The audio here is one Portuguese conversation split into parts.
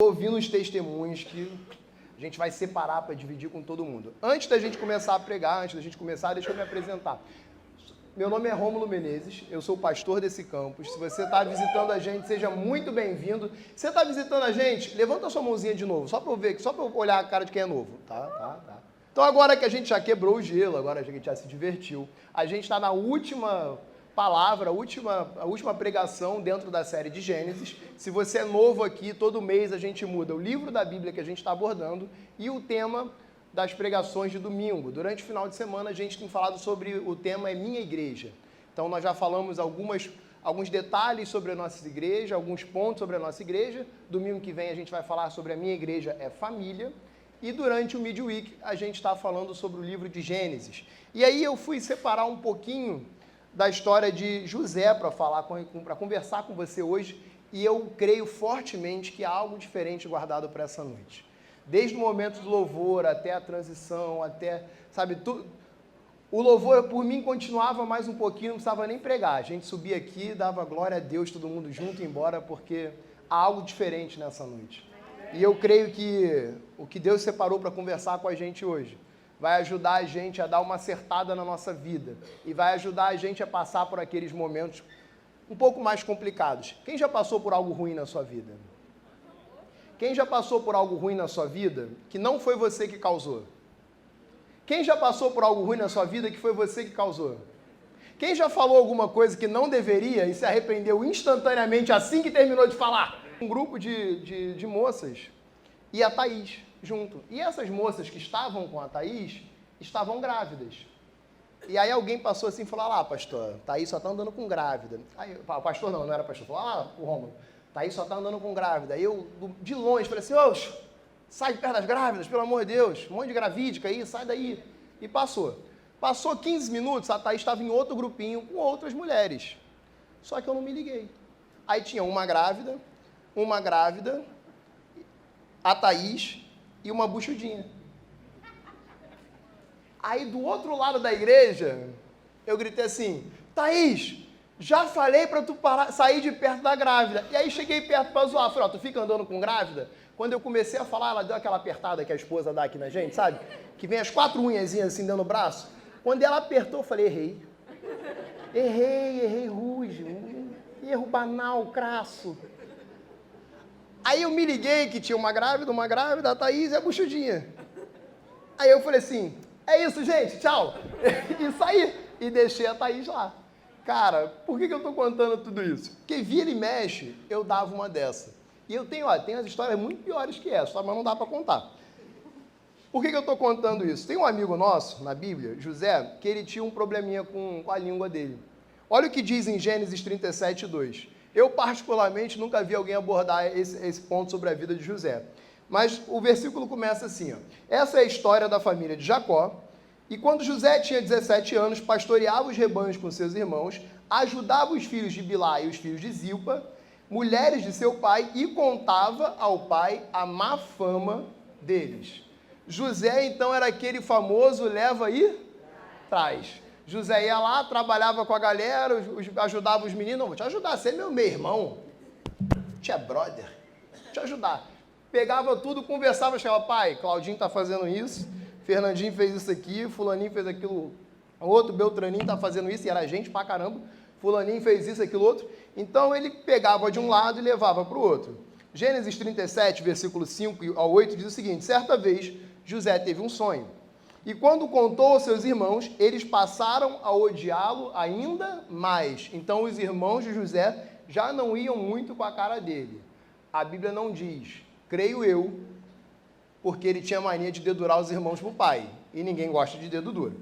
Ouvindo os testemunhos que a gente vai separar para dividir com todo mundo. Antes da gente começar a pregar, antes da gente começar, deixa eu me apresentar. Meu nome é Rômulo Menezes, eu sou o pastor desse campus. Se você está visitando a gente, seja muito bem-vindo. Se você está visitando a gente, levanta a sua mãozinha de novo, só para eu ver, só para eu olhar a cara de quem é novo. Tá. Então agora que a gente já quebrou o gelo, agora que a gente já se divertiu, a gente está na última palavra, a última pregação dentro da série de Gênesis. Se você é novo aqui, todo mês a gente muda o livro da Bíblia que a gente está abordando e o tema das pregações de domingo. Durante o final de semana a gente tem falado sobre o tema é Minha Igreja. Então nós já falamos alguns detalhes sobre a nossa igreja, alguns pontos sobre a nossa igreja. Domingo que vem a gente vai falar sobre a Minha Igreja é Família. E durante o Midweek a gente está falando sobre o livro de Gênesis. E aí eu fui separar um pouquinho da história de José para conversar com você hoje, e eu creio fortemente que há algo diferente guardado para essa noite. Desde o momento do louvor até a transição, até, o louvor por mim continuava mais um pouquinho, não precisava nem pregar. A gente subia aqui, dava glória a Deus, todo mundo junto e embora, porque há algo diferente nessa noite. E eu creio que o que Deus separou para conversar com a gente hoje vai ajudar a gente a dar uma acertada na nossa vida e vai ajudar a gente a passar por aqueles momentos um pouco mais complicados. Quem já passou por algo ruim na sua vida? Quem já passou por algo ruim na sua vida que não foi você que causou? Quem já passou por algo ruim na sua vida que foi você que causou? Quem já falou alguma coisa que não deveria e se arrependeu instantaneamente assim que terminou de falar? Um grupo de moças e a Thaís junto. E essas moças que estavam com a Thaís estavam grávidas. E aí alguém passou assim e falou, pastor, Thaís só está andando com grávida. Aí, o pastor não era pastor, falou, o Rômulo, Thaís só está andando com grávida. Aí eu, de longe, falei assim, sai de perto das grávidas, pelo amor de Deus, um monte de gravídica aí, sai daí. E passou. Passou 15 minutos, a Thaís estava em outro grupinho com outras mulheres. Só que eu não me liguei. Aí tinha uma grávida, a Thaís e uma buchudinha. Aí do outro lado da igreja, eu gritei assim, Thaís, já falei para tu sair de perto da grávida. E aí cheguei perto para zoar, falei, tu fica andando com grávida? Quando eu comecei a falar, ela deu aquela apertada que a esposa dá aqui na gente, sabe? Que vem as 4 unhazinhas assim dentro do braço. Quando ela apertou, eu falei, errei, rude, erro banal, crasso. Aí eu me liguei que tinha uma grávida, a Thaís e a buchudinha. Aí eu falei assim, é isso, gente, tchau. E saí, e deixei a Thaís lá. Cara, por que eu tô contando tudo isso? Porque vira e mexe, eu dava uma dessa. E eu tenho as histórias muito piores que essa, mas não dá para contar. Por que eu tô contando isso? Tem um amigo nosso, na Bíblia, José, que ele tinha um probleminha com a língua dele. Olha o que diz em Gênesis 37, 2. Eu, particularmente, nunca vi alguém abordar esse ponto sobre a vida de José. Mas o versículo começa assim, Essa é a história da família de Jacó. E quando José tinha 17 anos, pastoreava os rebanhos com seus irmãos, ajudava os filhos de Bilá e os filhos de Zilpa, mulheres de seu pai, e contava ao pai a má fama deles. José, então, era aquele famoso leva e traz. José ia lá, trabalhava com a galera, ajudava os meninos. Não, vou te ajudar, você é meu irmão. Te é brother. Vou te ajudar. Pegava tudo, conversava, chegava, pai, Claudinho está fazendo isso, Fernandinho fez isso aqui, Fulaninho fez aquilo outro, Beltraninho está fazendo isso, e era gente pra caramba, Fulaninho fez isso, aquilo outro. Então ele pegava de um lado e levava para o outro. Gênesis 37, versículo 5 ao 8, diz o seguinte, certa vez, José teve um sonho. E quando contou aos seus irmãos, eles passaram a odiá-lo ainda mais. Então os irmãos de José já não iam muito com a cara dele. A Bíblia não diz, creio eu, porque ele tinha mania de dedurar os irmãos para o pai. E ninguém gosta de dedo duro.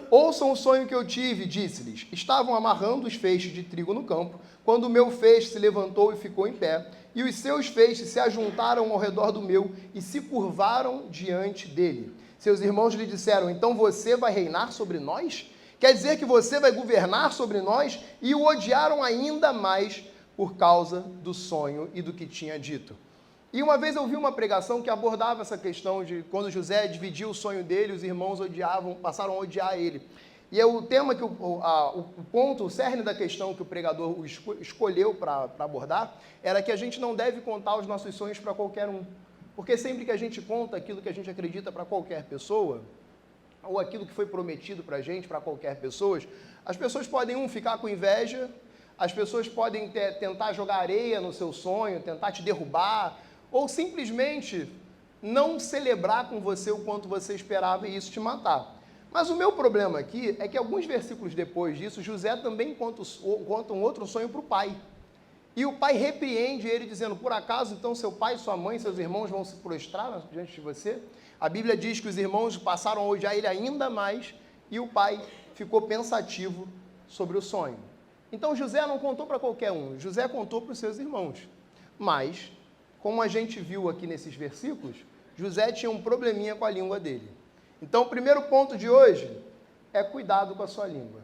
Ouçam o sonho que eu tive, disse-lhes. Estavam amarrando os feixes de trigo no campo, quando o meu feixe se levantou e ficou em pé, e os seus feixes se ajuntaram ao redor do meu e se curvaram diante dele. Seus irmãos lhe disseram, então você vai reinar sobre nós? Quer dizer que você vai governar sobre nós? E o odiaram ainda mais por causa do sonho e do que tinha dito. E uma vez eu vi uma pregação que abordava essa questão de quando José dividiu o sonho dele, os irmãos passaram a odiar ele. E é o tema, o ponto, o cerne da questão que o pregador escolheu para abordar, era que a gente não deve contar os nossos sonhos para qualquer um. Porque sempre que a gente conta aquilo que a gente acredita para qualquer pessoa, ou aquilo que foi prometido para a gente, para qualquer pessoa, as pessoas podem, ficar com inveja, as pessoas podem tentar jogar areia no seu sonho, tentar te derrubar, ou simplesmente não celebrar com você o quanto você esperava e isso te matar. Mas o meu problema aqui é que alguns versículos depois disso, José também conta um outro sonho para o pai. E o pai repreende ele dizendo, por acaso então seu pai, sua mãe, seus irmãos vão se prostrar diante de você? A Bíblia diz que os irmãos passaram a odiar ele ainda mais e o pai ficou pensativo sobre o sonho. Então José não contou para qualquer um, José contou para os seus irmãos. Mas, como a gente viu aqui nesses versículos, José tinha um probleminha com a língua dele. Então, o primeiro ponto de hoje é cuidado com a sua língua.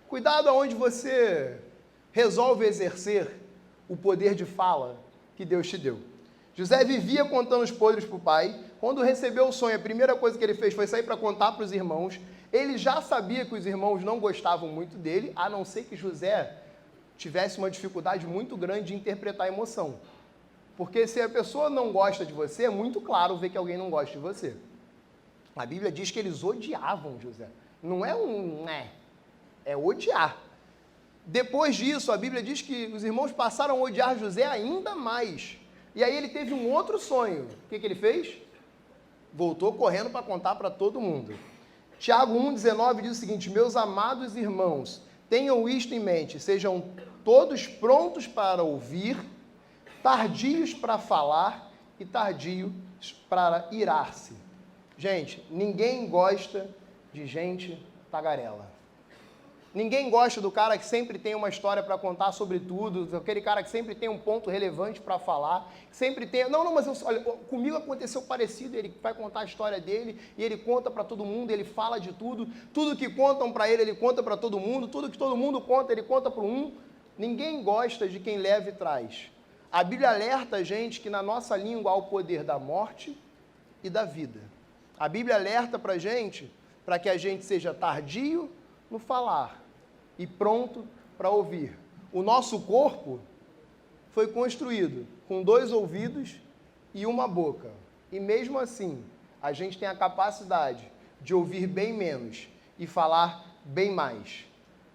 Cuidado aonde você resolve exercer o poder de fala que Deus te deu. José vivia contando os podres para o pai. Quando recebeu o sonho, a primeira coisa que ele fez foi sair para contar para os irmãos. Ele já sabia que os irmãos não gostavam muito dele, a não ser que José tivesse uma dificuldade muito grande de interpretar a emoção. Porque se a pessoa não gosta de você, é muito claro ver que alguém não gosta de você. A Bíblia diz que eles odiavam José. Não é é odiar. Depois disso, a Bíblia diz que os irmãos passaram a odiar José ainda mais. E aí ele teve um outro sonho. O que ele fez? Voltou correndo para contar para todo mundo. Tiago 1,19 diz o seguinte, meus amados irmãos, tenham isto em mente, sejam todos prontos para ouvir, tardios para falar e tardios para irar-se. Gente, ninguém gosta de gente tagarela. Ninguém gosta do cara que sempre tem uma história para contar sobre tudo, aquele cara que sempre tem um ponto relevante para falar, sempre tem... Não, mas olha, comigo aconteceu parecido, ele vai contar a história dele, e ele conta para todo mundo, ele fala de tudo, tudo que contam para ele conta para todo mundo, tudo que todo mundo conta, ele conta para um. Ninguém gosta de quem leva e traz. A Bíblia alerta a gente que na nossa língua há o poder da morte e da vida. A Bíblia alerta para a gente, para que a gente seja tardio no falar e pronto para ouvir. O nosso corpo foi construído com 2 ouvidos e uma boca. E mesmo assim, a gente tem a capacidade de ouvir bem menos e falar bem mais.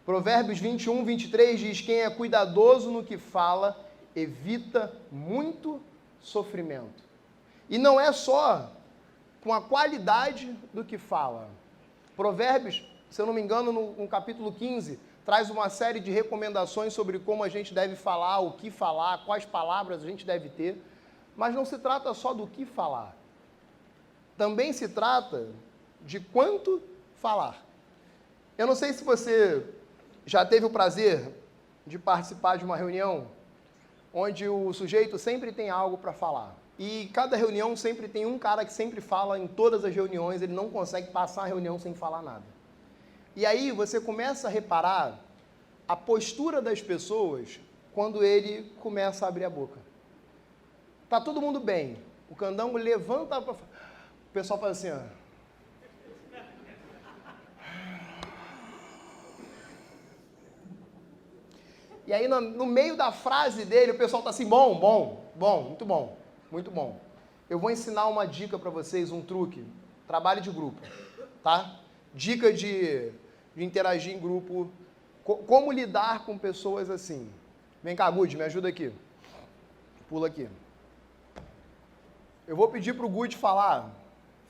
Provérbios 21, 23 diz, quem é cuidadoso no que fala, evita muito sofrimento. E não é só com a qualidade do que fala. Provérbios, se eu não me engano, no capítulo 15, traz uma série de recomendações sobre como a gente deve falar, o que falar, quais palavras a gente deve ter. Mas não se trata só do que falar. Também se trata de quanto falar. Eu não sei se você já teve o prazer de participar de uma reunião onde o sujeito sempre tem algo para falar. E cada reunião sempre tem um cara que sempre fala em todas as reuniões, ele não consegue passar a reunião sem falar nada. E aí você começa a reparar a postura das pessoas quando ele começa a abrir a boca. Tá todo mundo bem, o candango levanta, o pessoal faz assim, ó. E aí no meio da frase dele, o pessoal tá assim, bom, muito bom, muito bom. Eu vou ensinar uma dica para vocês, um truque, trabalho de grupo, tá? Dica de interagir em grupo, como lidar com pessoas assim. Vem cá, Good, me ajuda aqui. Pula aqui. Eu vou pedir pro Good falar,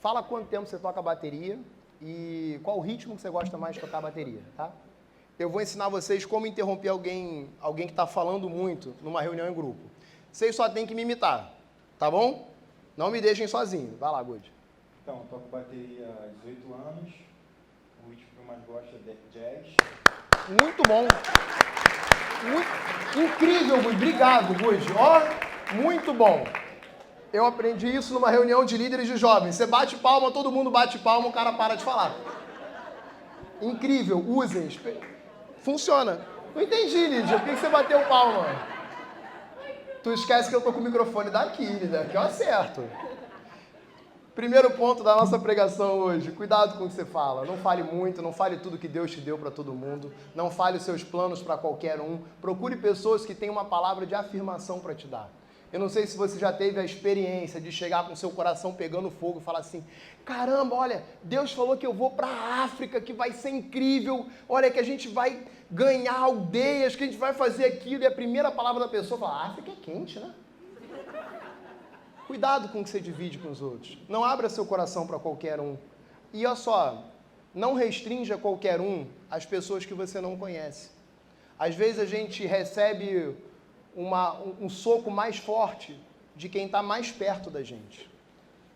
fala quanto tempo você toca a bateria e qual o ritmo que você gosta mais de tocar a bateria, tá? Eu vou ensinar vocês como interromper alguém que está falando muito numa reunião em grupo. Vocês só têm que me imitar, tá bom? Não me deixem sozinho. Vai lá, Good. Então, eu toco bateria há 18 anos. O ritmo que eu mais gosto é jazz. Muito bom. Incrível, Good. Obrigado, Good. Ó, muito bom. Eu aprendi isso numa reunião de líderes de jovens. Você bate palma, todo mundo bate palma, o cara para de falar. Incrível, usem. Funciona. Não entendi, Lídia. Por que você bateu palma? Tu esquece que eu tô com o microfone daqui, Lídia. Aqui eu acerto. Primeiro ponto da nossa pregação hoje, cuidado com o que você fala. Não fale muito, não fale tudo que Deus te deu para todo mundo, não fale os seus planos para qualquer um. Procure pessoas que têm uma palavra de afirmação para te dar. Eu não sei se você já teve a experiência de chegar com seu coração pegando fogo e falar assim, caramba, olha, Deus falou que eu vou para a África, que vai ser incrível, olha que a gente vai ganhar aldeias, que a gente vai fazer aquilo, e a primeira palavra da pessoa fala, África é quente, né? Cuidado com o que você divide com os outros. Não abra seu coração para qualquer um. E olha só, não restrinja qualquer um às pessoas que você não conhece. Às vezes a gente recebe um soco mais forte de quem está mais perto da gente.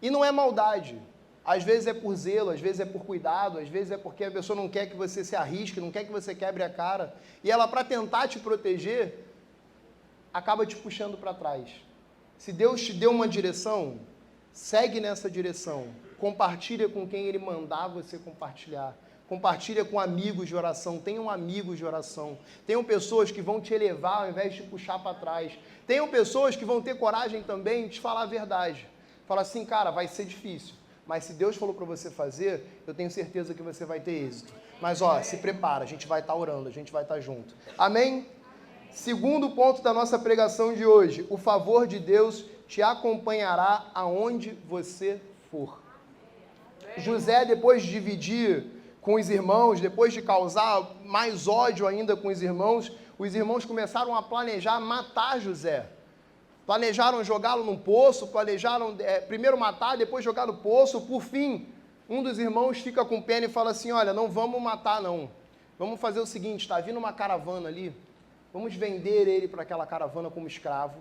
E não é maldade. Às vezes é por zelo, às vezes é por cuidado, às vezes é porque a pessoa não quer que você se arrisque, não quer que você quebre a cara. E ela, para tentar te proteger, acaba te puxando para trás. Se Deus te deu uma direção, segue nessa direção. Compartilha com quem Ele mandar você compartilhar. Compartilha com amigos de oração. Tenham amigos de oração. Tenham pessoas que vão te elevar ao invés de te puxar para trás. Tenham pessoas que vão ter coragem também de te falar a verdade. Fala assim, cara, vai ser difícil. Mas se Deus falou para você fazer, eu tenho certeza que você vai ter êxito. Mas ó, se prepara, a gente vai estar orando, a gente vai estar junto. Amém? Segundo ponto da nossa pregação de hoje, o favor de Deus te acompanhará aonde você for. José, depois de dividir com os irmãos, depois de causar mais ódio ainda com os irmãos começaram a planejar matar José. Planejaram jogá-lo num poço, planejaram primeiro matar, depois jogar no poço. Por fim, um dos irmãos fica com pena e fala assim, olha, não vamos matar não. Vamos fazer o seguinte, está vindo uma caravana ali, vamos vender ele para aquela caravana como escravo,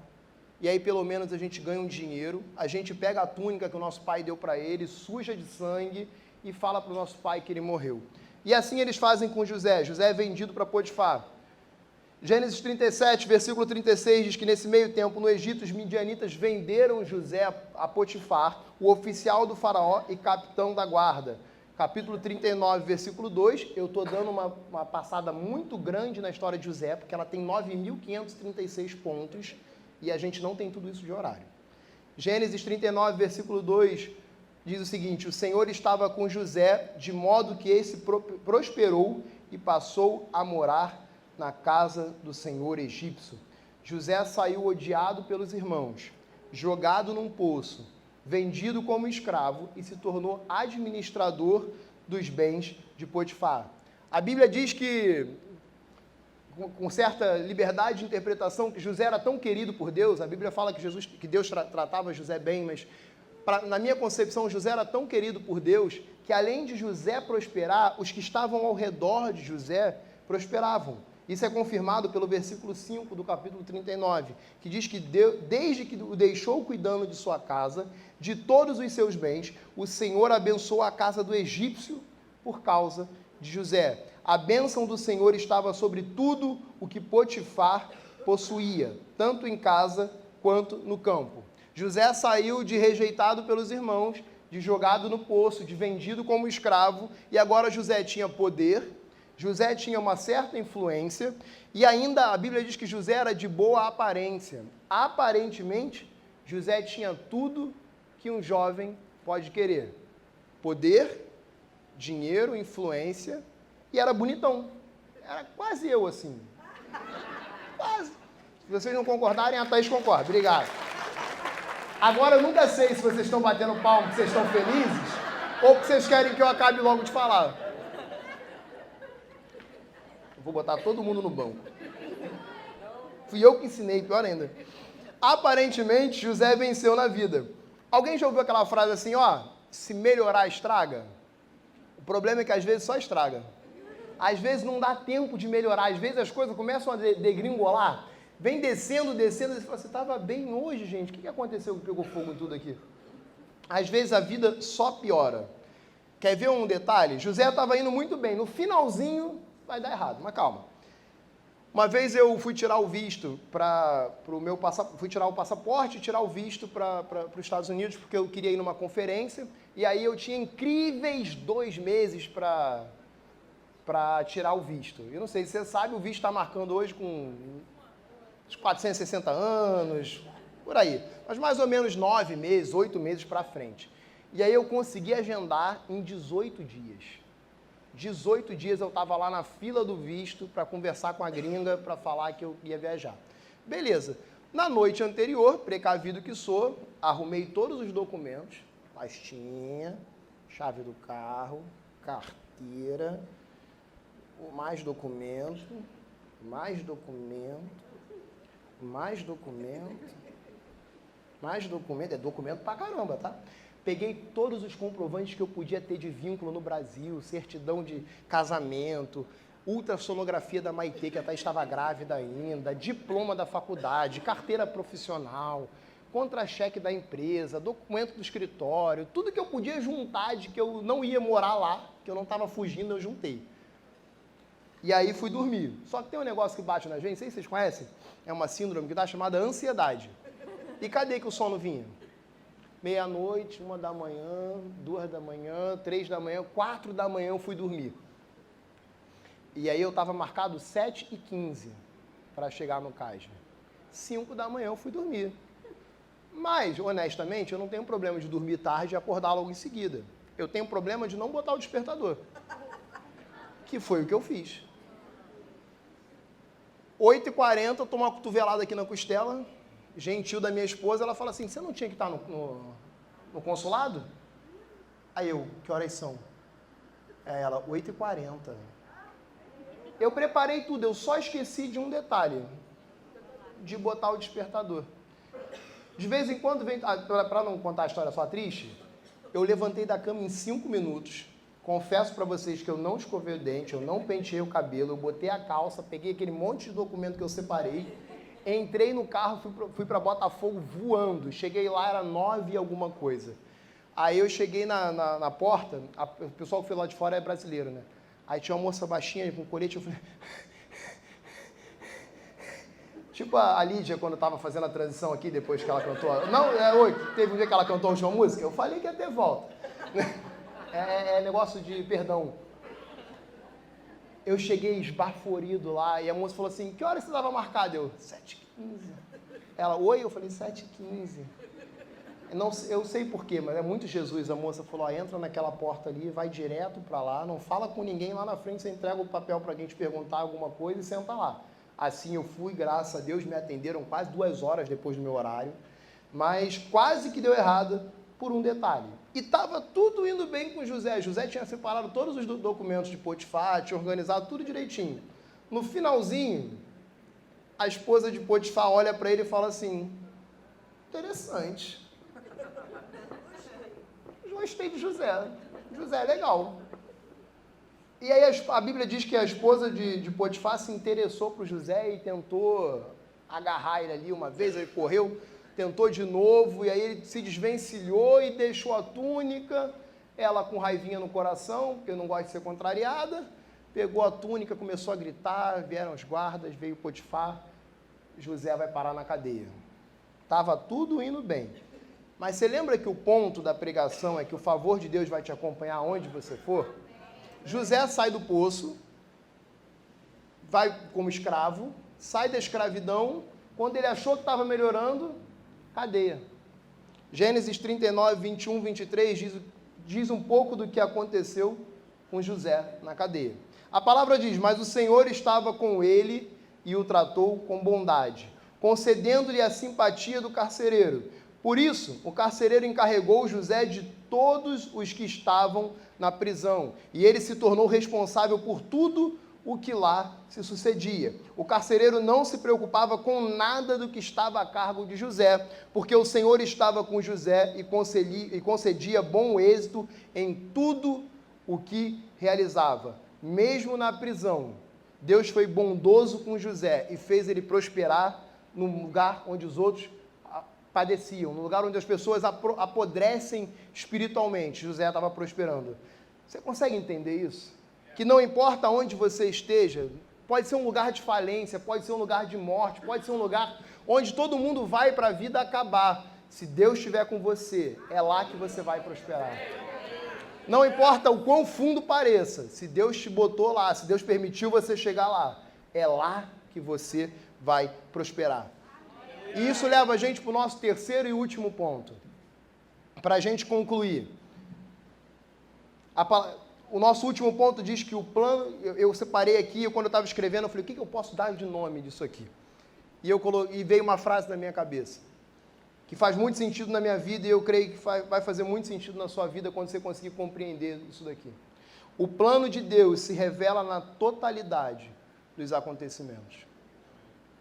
e aí pelo menos a gente ganha um dinheiro, a gente pega a túnica que o nosso pai deu para ele, suja de sangue, e fala para o nosso pai que ele morreu. E assim eles fazem com José. José é vendido para Potifar. Gênesis 37, versículo 36, diz que nesse meio tempo, no Egito, os midianitas venderam José a Potifar, o oficial do faraó e capitão da guarda. Capítulo 39, versículo 2, eu estou dando uma passada muito grande na história de José, porque ela tem 9.536 pontos, e a gente não tem tudo isso de horário. Gênesis 39, versículo 2, diz o seguinte, o Senhor estava com José, de modo que esse prosperou e passou a morar na casa do Senhor egípcio. José saiu odiado pelos irmãos, jogado num poço, vendido como escravo e se tornou administrador dos bens de Potifar. A Bíblia diz que, com certa liberdade de interpretação, que José era tão querido por Deus. A Bíblia fala que Deus tratava José bem, mas na minha concepção, José era tão querido por Deus que, além de José prosperar, os que estavam ao redor de José prosperavam. Isso é confirmado pelo versículo 5 do capítulo 39, que diz que Deus, desde que o deixou cuidando de sua casa, de todos os seus bens, o Senhor abençoou a casa do egípcio por causa de José. A bênção do Senhor estava sobre tudo o que Potifar possuía, tanto em casa quanto no campo. José saiu de rejeitado pelos irmãos, de jogado no poço, de vendido como escravo, e agora José tinha poder, José tinha uma certa influência, e ainda a Bíblia diz que José era de boa aparência. Aparentemente, José tinha tudo que um jovem pode querer. Poder, dinheiro, influência, e era bonitão. Era quase eu, assim. Quase. Se vocês não concordarem, a Thaís concorda. Obrigado. Agora, eu nunca sei se vocês estão batendo palmo porque vocês estão felizes, ou porque vocês querem que eu acabe logo de falar. Vou botar todo mundo no banco. Fui eu que ensinei, pior ainda. Aparentemente, José venceu na vida. Alguém já ouviu aquela frase assim, ó, se melhorar, estraga? O problema é que às vezes só estraga. Às vezes não dá tempo de melhorar, às vezes as coisas começam a degringolar, vem descendo, e você fala, você estava bem hoje, gente, o que aconteceu que pegou fogo em tudo aqui? Às vezes a vida só piora. Quer ver um detalhe? José estava indo muito bem, no finalzinho vai dar errado, mas calma. Uma vez eu fui tirar o visto fui tirar o passaporte e tirar o visto para os Estados Unidos, porque eu queria ir numa conferência, e aí eu tinha incríveis 2 meses para tirar o visto. Eu não sei se você sabe, o visto está marcando hoje com uns 460 anos, por aí. Mas mais ou menos 9 meses, 8 meses para frente. E aí eu consegui agendar em 18 dias. 18 dias eu estava lá na fila do visto para conversar com a gringa, para falar que eu ia viajar. Beleza. Na noite anterior, precavido que sou, arrumei todos os documentos, pastinha, chave do carro, carteira, mais documento, mais documento, mais documento, mais documento, é documento pra caramba, tá? Peguei todos os comprovantes que eu podia ter de vínculo no Brasil, certidão de casamento, ultrassonografia da Maitê, que até estava grávida ainda, diploma da faculdade, carteira profissional, contra-cheque da empresa, documento do escritório, tudo que eu podia juntar de que eu não ia morar lá, que eu não estava fugindo, eu juntei. E aí fui dormir. Só que tem um negócio que bate na gente, não sei se vocês conhecem, é uma síndrome que está chamada ansiedade. E cadê que o sono vinha? Meia-noite, 1 da manhã, 2 da manhã, 3 da manhã, 4 da manhã eu fui dormir. E aí eu estava marcado 7h15 para chegar no CAIS. 5 da manhã eu fui dormir. Mas, honestamente, eu não tenho problema de dormir tarde e acordar logo em seguida. Eu tenho problema de não botar o despertador. Que foi o que eu fiz. 8h40, eu tomo uma cotovelada aqui na costela, gentil da minha esposa, ela fala assim, você não tinha que estar no consulado? Aí eu, que horas são? Aí ela, 8h40. Eu preparei tudo, eu só esqueci de um detalhe, de botar o despertador. De vez em quando, para não contar a história só triste, eu levantei da cama em 5 minutos, confesso para vocês que eu não escovei o dente, eu não penteei o cabelo, eu botei a calça, peguei aquele monte de documento que eu separei, entrei no carro, fui para Botafogo voando, cheguei lá, era 9 e alguma coisa. Aí eu cheguei na porta, o pessoal que foi lá de fora é brasileiro, né? Aí tinha uma moça baixinha com colete, eu falei... Tipo a Lídia, quando estava fazendo a transição aqui, depois que ela cantou... Não, teve um dia que ela cantou a última música, eu falei que ia ter volta. É negócio de perdão. Eu cheguei esbaforido lá, e a moça falou assim, que hora você estava marcado? Eu, 7h15. Ela, oi? Eu falei, 7h15. Eu sei porquê, mas é muito Jesus. A moça falou, entra naquela porta ali, vai direto para lá, não fala com ninguém lá na frente, você entrega o papel para alguém te perguntar alguma coisa e senta lá. Assim eu fui, graças a Deus, me atenderam quase 2 horas depois do meu horário, mas quase que deu errado por um detalhe. E estava tudo indo bem com José. José tinha separado todos os documentos de Potifar, tinha organizado tudo direitinho. No finalzinho, a esposa de Potifar olha para ele e fala assim, interessante. Gostei de José. José é legal. E aí a Bíblia diz que a esposa de Potifar se interessou por José e tentou agarrar ele ali uma vez, ele correu, tentou de novo, e aí ele se desvencilhou e deixou a túnica, ela com raivinha no coração, porque não gosta de ser contrariada, pegou a túnica, começou a gritar, vieram os guardas, veio Potifar, José vai parar na cadeia. Estava tudo indo bem. Mas você lembra que o ponto da pregação é que o favor de Deus vai te acompanhar onde você for? José sai do poço, vai como escravo, sai da escravidão, quando ele achou que estava melhorando, cadeia. Gênesis 39, 21, 23 diz um pouco do que aconteceu com José na cadeia. A palavra diz, mas o Senhor estava com ele e o tratou com bondade, concedendo-lhe a simpatia do carcereiro. Por isso, o carcereiro encarregou José de todos os que estavam na prisão, e ele se tornou responsável por tudo o que lá se sucedia. O carcereiro não se preocupava com nada do que estava a cargo de José, porque o Senhor estava com José e concedia bom êxito em tudo o que realizava. Mesmo na prisão, Deus foi bondoso com José e fez ele prosperar no lugar onde os outros padeciam, no lugar onde as pessoas apodrecem espiritualmente. José estava prosperando. Você consegue entender isso? Que não importa onde você esteja, pode ser um lugar de falência, pode ser um lugar de morte, pode ser um lugar onde todo mundo vai para a vida acabar. Se Deus estiver com você, é lá que você vai prosperar. Não importa o quão fundo pareça, se Deus te botou lá, se Deus permitiu você chegar lá, é lá que você vai prosperar. E isso leva a gente para o nosso terceiro e último ponto. Para a gente concluir. O nosso último ponto diz que o plano, eu separei aqui, quando eu estava escrevendo, eu falei, o que eu posso dar de nome disso aqui? E veio uma frase na minha cabeça, que faz muito sentido na minha vida, e eu creio que vai fazer muito sentido na sua vida quando você conseguir compreender isso daqui. O plano de Deus se revela na totalidade dos acontecimentos.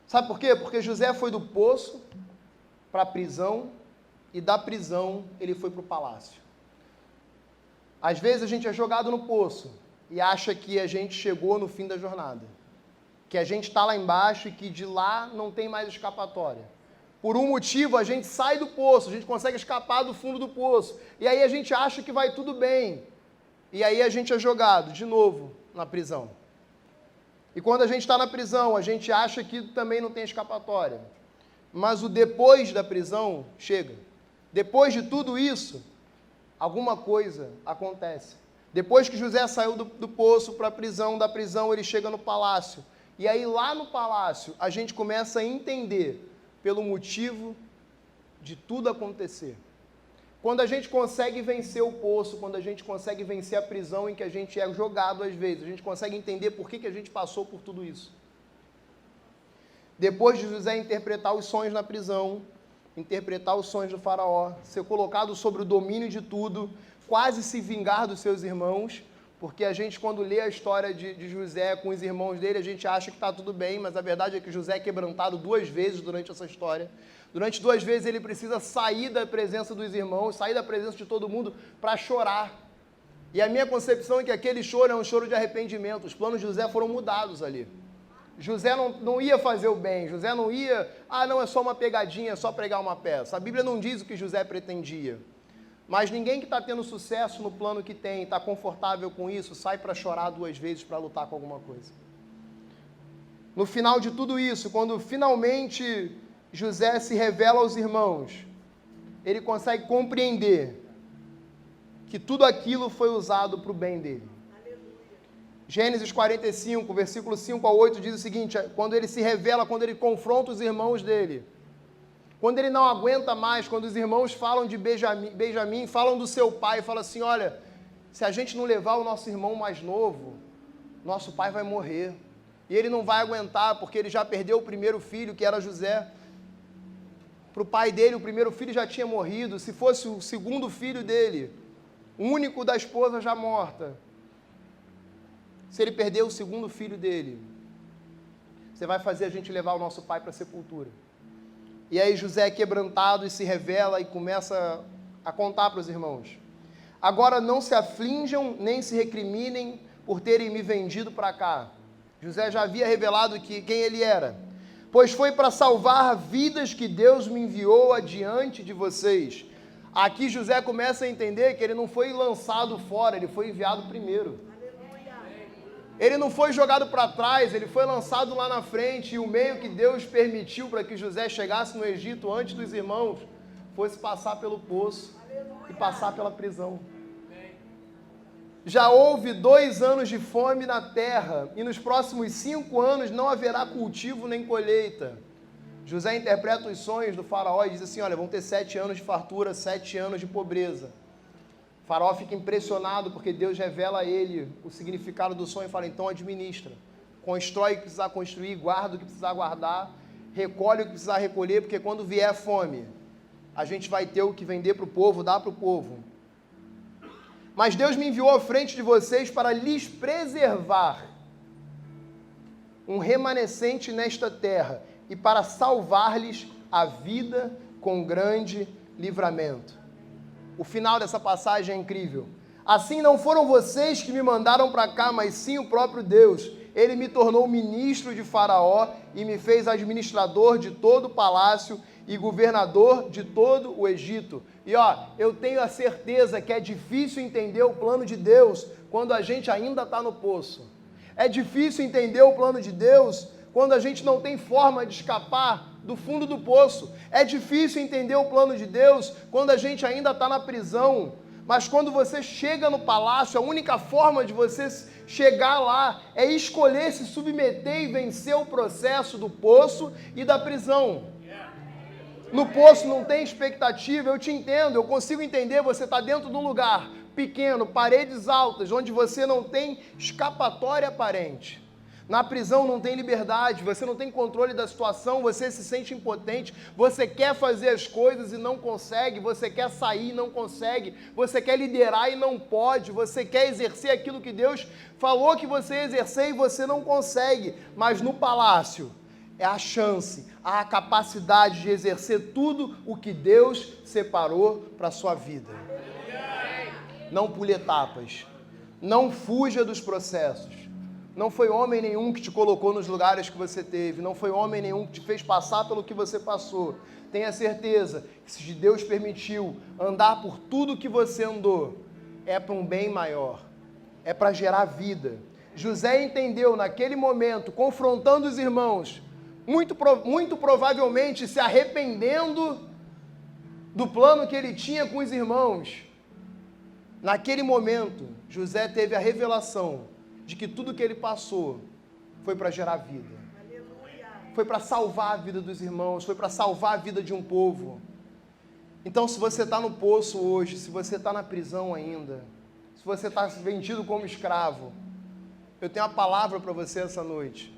Sabe por quê? Porque José foi do poço para a prisão, e da prisão ele foi para o palácio. Às vezes a gente é jogado no poço e acha que a gente chegou no fim da jornada, que a gente está lá embaixo e que de lá não tem mais escapatória. Por um motivo a gente sai do poço, a gente consegue escapar do fundo do poço, e aí a gente acha que vai tudo bem, e aí a gente é jogado de novo na prisão. E quando a gente está na prisão, a gente acha que também não tem escapatória. Mas o depois da prisão chega. Depois de tudo isso, alguma coisa acontece. Depois que José saiu do poço para a prisão, da prisão ele chega no palácio. E aí lá no palácio a gente começa a entender pelo motivo de tudo acontecer. Quando a gente consegue vencer o poço, quando a gente consegue vencer a prisão em que a gente é jogado às vezes, a gente consegue entender por que a gente passou por tudo isso. Depois de José interpretar os sonhos na prisão, interpretar os sonhos do faraó, ser colocado sobre o domínio de tudo, quase se vingar dos seus irmãos, porque a gente, quando lê a história de José com os irmãos dele, a gente acha que está tudo bem, mas a verdade é que José é quebrantado 2 vezes durante essa história. Durante 2 vezes ele precisa sair da presença dos irmãos, sair da presença de todo mundo para chorar. E a minha concepção é que aquele choro é um choro de arrependimento. Os planos de José foram mudados ali. José não ia fazer o bem, José não ia, não, é só uma pegadinha, é só pregar uma peça. A Bíblia não diz o que José pretendia. Mas ninguém que está tendo sucesso no plano que tem, está confortável com isso, sai para chorar 2 vezes para lutar com alguma coisa. No final de tudo isso, quando finalmente José se revela aos irmãos, ele consegue compreender que tudo aquilo foi usado para o bem dele. Gênesis 45, versículo 5 a 8, diz o seguinte, quando ele se revela, quando ele confronta os irmãos dele, quando ele não aguenta mais, quando os irmãos falam de Benjamim, falam do seu pai, falam assim, olha, se a gente não levar o nosso irmão mais novo, nosso pai vai morrer. E ele não vai aguentar, porque ele já perdeu o primeiro filho, que era José. Para o pai dele, o primeiro filho já tinha morrido. Se fosse o segundo filho dele, o único da esposa já morta, se ele perder o segundo filho dele, você vai fazer a gente levar o nosso pai para a sepultura. E aí José é quebrantado e se revela e começa a contar para os irmãos. Agora não se aflinjam, nem se recriminem por terem me vendido para cá. José já havia revelado quem ele era. Pois foi para salvar vidas que Deus me enviou adiante de vocês. Aqui José começa a entender que ele não foi lançado fora, ele foi enviado primeiro. Ele não foi jogado para trás, ele foi lançado lá na frente, e o meio que Deus permitiu para que José chegasse no Egito antes dos irmãos, fosse passar pelo poço e passar pela prisão. Já houve 2 anos de fome na terra, e nos próximos 5 anos não haverá cultivo nem colheita. José interpreta os sonhos do faraó e diz assim, olha, vão ter 7 anos de fartura, 7 anos de pobreza. O faraó fica impressionado porque Deus revela a ele o significado do sonho e fala, então administra. Constrói o que precisar construir, guarda o que precisar guardar, recolhe o que precisar recolher, porque quando vier fome, a gente vai ter o que vender para o povo, dar para o povo. Mas Deus me enviou à frente de vocês para lhes preservar um remanescente nesta terra e para salvar-lhes a vida com grande livramento. O final dessa passagem é incrível. Assim não foram vocês que me mandaram para cá, mas sim o próprio Deus. Ele me tornou ministro de Faraó e me fez administrador de todo o palácio e governador de todo o Egito. E eu tenho a certeza que é difícil entender o plano de Deus quando a gente ainda está no poço. É difícil entender o plano de Deus quando a gente não tem forma de escapar do fundo do poço. É difícil entender o plano de Deus quando a gente ainda está na prisão. Mas quando você chega no palácio, a única forma de você chegar lá é escolher se submeter e vencer o processo do poço e da prisão. No poço não tem expectativa, eu te entendo, eu consigo entender, você está dentro de um lugar pequeno, paredes altas, onde você não tem escapatória aparente. Na prisão não tem liberdade, você não tem controle da situação, você se sente impotente, você quer fazer as coisas e não consegue, você quer sair e não consegue, você quer liderar e não pode, você quer exercer aquilo que Deus falou que você ia exercer e você não consegue, mas no palácio é a chance, a capacidade de exercer tudo o que Deus separou para a sua vida. Não pule etapas, não fuja dos processos. Não foi homem nenhum que te colocou nos lugares que você teve, não foi homem nenhum que te fez passar pelo que você passou. Tenha certeza que se Deus permitiu andar por tudo que você andou, é para um bem maior, é para gerar vida. José entendeu naquele momento, confrontando os irmãos, muito provavelmente se arrependendo do plano que ele tinha com os irmãos. Naquele momento, José teve a revelação de que tudo que ele passou foi para gerar vida. Foi para salvar a vida dos irmãos, foi para salvar a vida de um povo. Então, se você está no poço hoje, se você está na prisão ainda, se você está vendido como escravo, eu tenho uma palavra para você essa noite.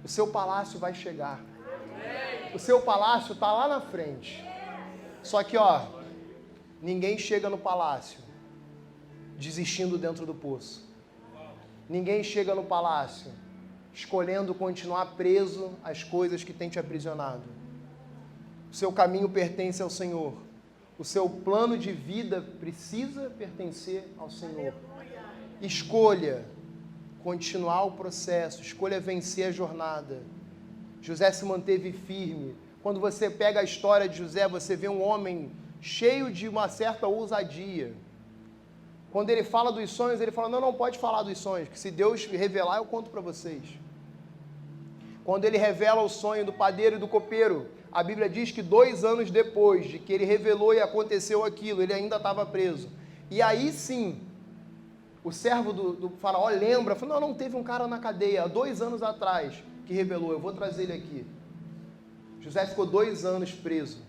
O seu palácio vai chegar. O seu palácio está lá na frente. Só que, ninguém chega no palácio desistindo dentro do poço. Ninguém chega no palácio escolhendo continuar preso às coisas que têm te aprisionado. O seu caminho pertence ao Senhor. O seu plano de vida precisa pertencer ao Senhor. Escolha continuar o processo, escolha vencer a jornada. José se manteve firme. Quando você pega a história de José, você vê um homem cheio de uma certa ousadia. Quando ele fala dos sonhos, ele fala, não pode falar dos sonhos, que se Deus revelar, eu conto para vocês. Quando ele revela o sonho do padeiro e do copeiro, a Bíblia diz que 2 anos depois de que ele revelou e aconteceu aquilo, ele ainda estava preso. E aí sim, o servo do faraó lembra, fala, não teve um cara na cadeia há 2 anos atrás que revelou, eu vou trazer ele aqui. José ficou 2 anos preso,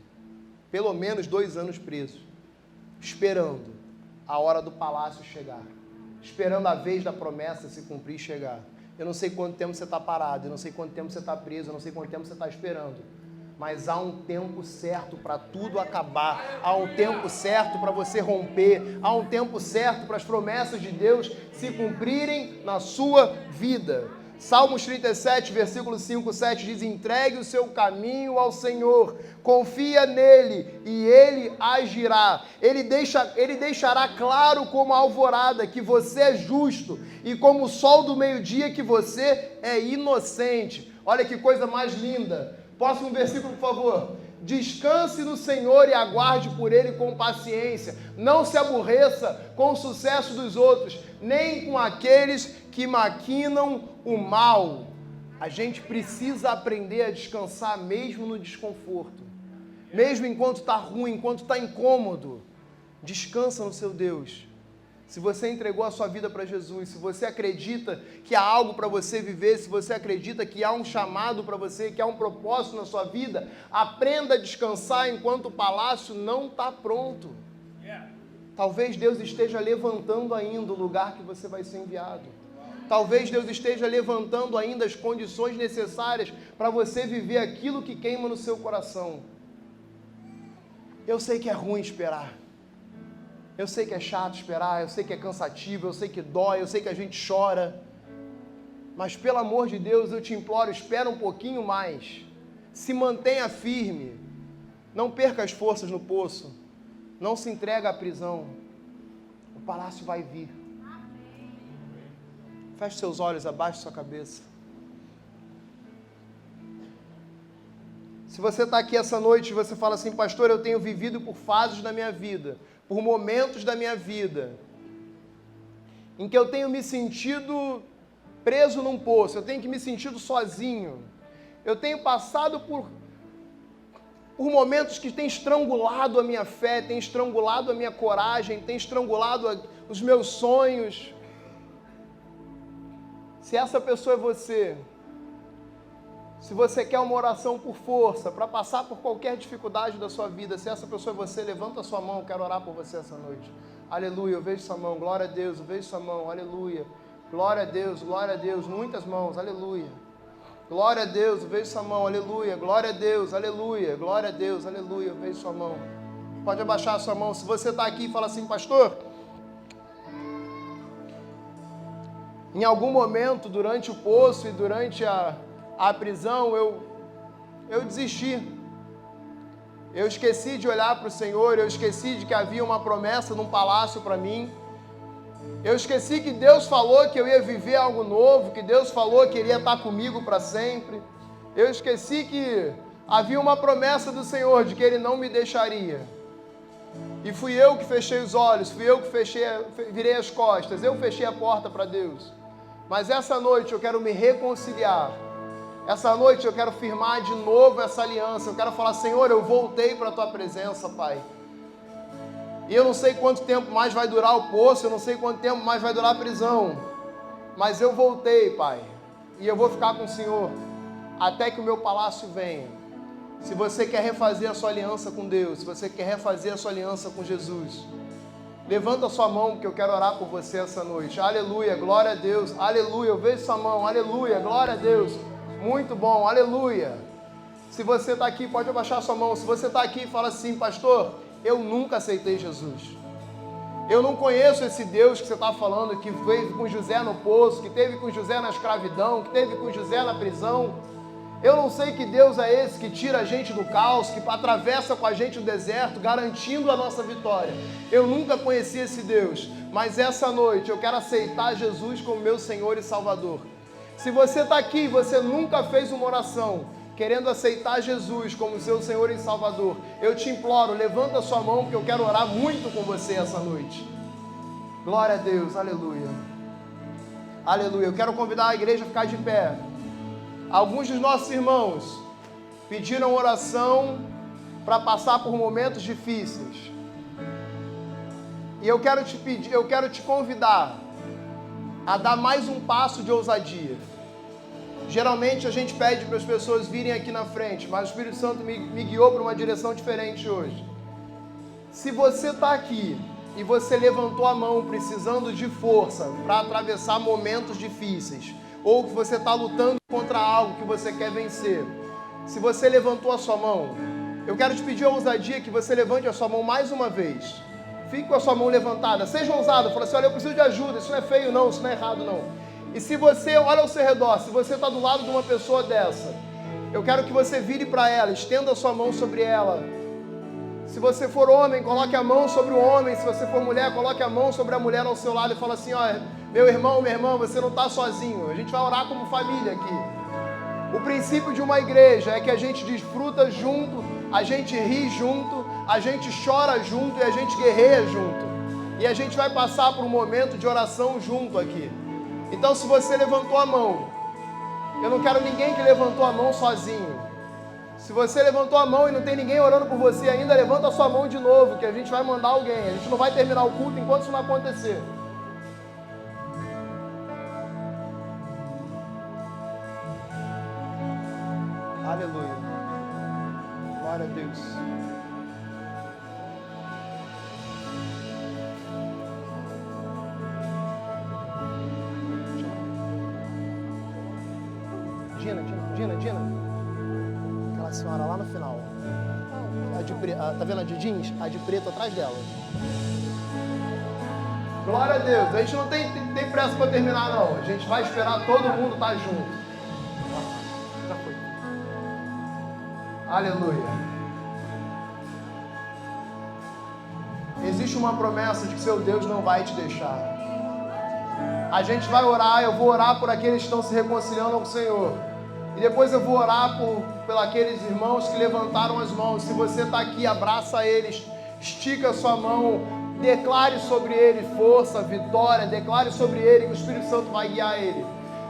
pelo menos 2 anos preso, esperando a hora do palácio chegar, esperando a vez da promessa se cumprir e chegar. Eu não sei quanto tempo você está parado, eu não sei quanto tempo você está preso, eu não sei quanto tempo você está esperando, mas há um tempo certo para tudo acabar, há um tempo certo para você romper, há um tempo certo para as promessas de Deus se cumprirem na sua vida. Salmos 37, versículo 5, 7 diz, entregue o seu caminho ao Senhor, confia nele e ele agirá. Ele deixará claro como a alvorada que você é justo e como o sol do meio-dia que você é inocente. Olha que coisa mais linda. Próximo versículo, por favor. Descanse no Senhor e aguarde por Ele com paciência. Não se aborreça com o sucesso dos outros, nem com aqueles que maquinam o mal. A gente precisa aprender a descansar mesmo no desconforto. Mesmo enquanto está ruim, enquanto está incômodo. Descansa no seu Deus. Se você entregou a sua vida para Jesus, se você acredita que há algo para você viver, se você acredita que há um chamado para você, que há um propósito na sua vida, aprenda a descansar enquanto o palácio não está pronto. Talvez Deus esteja levantando ainda o lugar que você vai ser enviado. Talvez Deus esteja levantando ainda as condições necessárias para você viver aquilo que queima no seu coração. Eu sei que é ruim esperar. Eu sei que é chato esperar, eu sei que é cansativo, eu sei que dói, eu sei que a gente chora. Mas pelo amor de Deus, eu te imploro, espera um pouquinho mais. Se mantenha firme. Não perca as forças no poço. Não se entrega à prisão. O palácio vai vir. Feche seus olhos, abaixe sua cabeça. Se você está aqui essa noite e você fala assim, pastor, eu tenho vivido por fases da minha vida, por momentos da minha vida, em que eu tenho me sentido preso num poço, eu tenho me sentido sozinho, eu tenho passado por momentos que têm estrangulado a minha fé, têm estrangulado a minha coragem, têm estrangulado os meus sonhos. Se essa pessoa é você, Se você quer uma oração por força, para passar por qualquer dificuldade da sua vida, se essa pessoa é você, levanta a sua mão, eu quero orar por você essa noite. Aleluia, eu vejo sua mão, glória a Deus, eu vejo sua mão, aleluia. Glória a Deus, muitas mãos, aleluia. Glória a Deus, eu vejo sua mão, aleluia. Glória a Deus, aleluia. Glória a Deus, aleluia, eu vejo sua mão. Pode abaixar a sua mão. Se você está aqui e fala assim, pastor, em algum momento, durante o poço e durante a prisão, eu desisti. Eu esqueci de olhar para o Senhor, eu esqueci de que havia uma promessa num palácio para mim. Eu esqueci que Deus falou que eu ia viver algo novo, que Deus falou que Ele ia estar comigo para sempre. Eu esqueci que havia uma promessa do Senhor de que Ele não me deixaria. E fui eu que fechei os olhos, fui eu que virei as costas, eu fechei a porta para Deus. Mas essa noite eu quero me reconciliar. Essa noite eu quero firmar de novo essa aliança. Eu quero falar, Senhor, eu voltei para a Tua presença, Pai. E eu não sei quanto tempo mais vai durar o poço, eu não sei quanto tempo mais vai durar a prisão. Mas eu voltei, Pai. E eu vou ficar com o Senhor até que o meu palácio venha. Se você quer refazer a sua aliança com Deus, se você quer refazer a sua aliança com Jesus, levanta a sua mão, porque eu quero orar por você essa noite. Aleluia, glória a Deus. Aleluia, eu vejo sua mão. Aleluia, glória a Deus. Muito bom, aleluia. Se você está aqui, pode abaixar a sua mão. Se você está aqui e fala assim, pastor, eu nunca aceitei Jesus. Eu não conheço esse Deus que você está falando, que veio com José no poço, que teve com José na escravidão, que teve com José na prisão. Eu não sei que Deus é esse que tira a gente do caos, que atravessa com a gente o deserto, garantindo a nossa vitória. Eu nunca conheci esse Deus, mas essa noite eu quero aceitar Jesus como meu Senhor e Salvador. Se você está aqui e você nunca fez uma oração querendo aceitar Jesus como seu Senhor e Salvador, eu te imploro, levanta a sua mão, porque eu quero orar muito com você essa noite. Glória a Deus, aleluia. Aleluia. Eu quero convidar a igreja a ficar de pé. Alguns dos nossos irmãos pediram oração para passar por momentos difíceis. E eu quero te convidar a dar mais um passo de ousadia. Geralmente a gente pede para as pessoas virem aqui na frente, mas o Espírito Santo me guiou para uma direção diferente hoje. Se você está aqui e você levantou a mão precisando de força para atravessar momentos difíceis, ou que você está lutando contra algo que você quer vencer, se você levantou a sua mão, eu quero te pedir a ousadia que você levante a sua mão mais uma vez. Fique com a sua mão levantada, seja ousado, fala assim, olha, eu preciso de ajuda, isso não é feio não, isso não é errado não. E se você olha ao seu redor, se você está do lado de uma pessoa dessa, eu quero que você vire para ela, estenda a sua mão sobre ela. Se você for homem, coloque a mão sobre o homem. Se você for mulher, coloque a mão sobre a mulher ao seu lado e fala assim, ó, meu irmão, minha irmã, você não está sozinho. A gente vai orar como família aqui. O princípio de uma igreja é que a gente desfruta junto, a gente ri junto, a gente chora junto e a gente guerreia junto. E a gente vai passar por um momento de oração junto aqui. Então, se você levantou a mão, eu não quero ninguém que levantou a mão sozinho. Se você levantou a mão e não tem ninguém orando por você ainda, levanta a sua mão de novo, que a gente vai mandar alguém. A gente não vai terminar o culto enquanto isso não acontecer. Aleluia. Glória a Deus. Dina. Aquela senhora lá no final. Tá vendo a de jeans? A de preto atrás dela. Glória a Deus. A gente não tem pressa para terminar, não. A gente vai esperar todo mundo estar junto. Já foi. Aleluia. Existe uma promessa de que seu Deus não vai te deixar. A gente vai orar, eu vou orar por aqueles que estão se reconciliando com o Senhor. E depois eu vou orar por aqueles irmãos que levantaram as mãos. Se você está aqui, abraça eles, estica a sua mão, declare sobre ele força, vitória, declare sobre ele que o Espírito Santo vai guiar ele.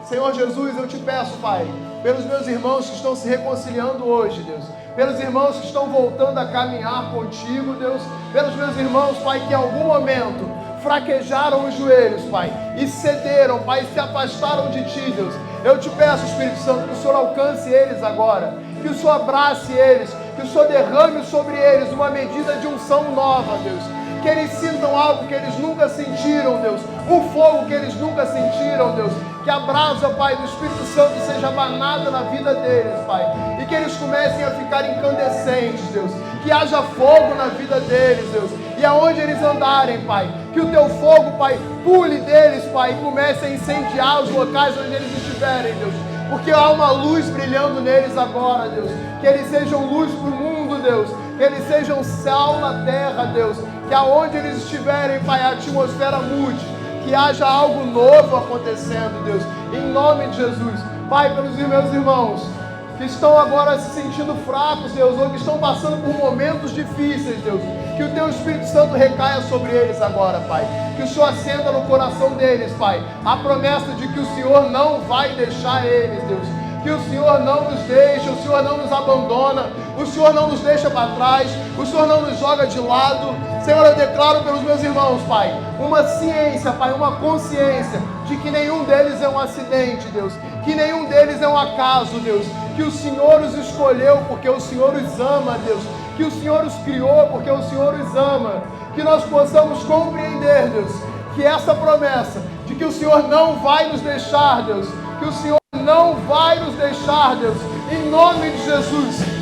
Senhor Jesus, eu te peço, Pai, pelos meus irmãos que estão se reconciliando hoje, Deus, pelos irmãos que estão voltando a caminhar contigo, Deus, pelos meus irmãos, Pai, que em algum momento fraquejaram os joelhos, Pai, e cederam, Pai, e se afastaram de Ti, Deus. Eu te peço, Espírito Santo, que o Senhor alcance eles agora, que o Senhor abrace eles, que o Senhor derrame sobre eles uma medida de unção nova, Deus. Que eles sintam algo que eles nunca sentiram, Deus. Um fogo que eles nunca sentiram, Deus. Que a brasa, Pai, do Espírito Santo seja banada na vida deles, Pai. E que eles comecem a ficar incandescentes, Deus. Que haja fogo na vida deles, Deus. E aonde eles andarem, Pai, que o Teu fogo, Pai, pule deles, Pai, e comece a incendiar os locais onde eles estiverem, Deus. Porque há uma luz brilhando neles agora, Deus. Que eles sejam luz para o mundo, Deus. Que eles sejam sal na terra, Deus. Que aonde eles estiverem, Pai, a atmosfera mude. Que haja algo novo acontecendo, Deus. Em nome de Jesus. Pai, pelos meus irmãos que estão agora se sentindo fracos, Deus, ou que estão passando por momentos difíceis, Deus. Que o Teu Espírito Santo recaia sobre eles agora, Pai. Que o Senhor acenda no coração deles, Pai, a promessa de que o Senhor não vai deixar eles, Deus. Que o Senhor não nos deixa, o Senhor não nos abandona, o Senhor não nos deixa para trás, o Senhor não nos joga de lado. Senhor, eu declaro pelos meus irmãos, Pai, uma ciência, Pai, uma consciência de que nenhum deles é um acidente, Deus, que nenhum deles é um acaso, Deus, que o Senhor os escolheu porque o Senhor os ama, Deus, que o Senhor os criou porque o Senhor os ama, que nós possamos compreender, Deus, que essa promessa de que o Senhor não vai nos deixar, Deus, que o Senhor não vai nos deixar, Deus, em nome de Jesus.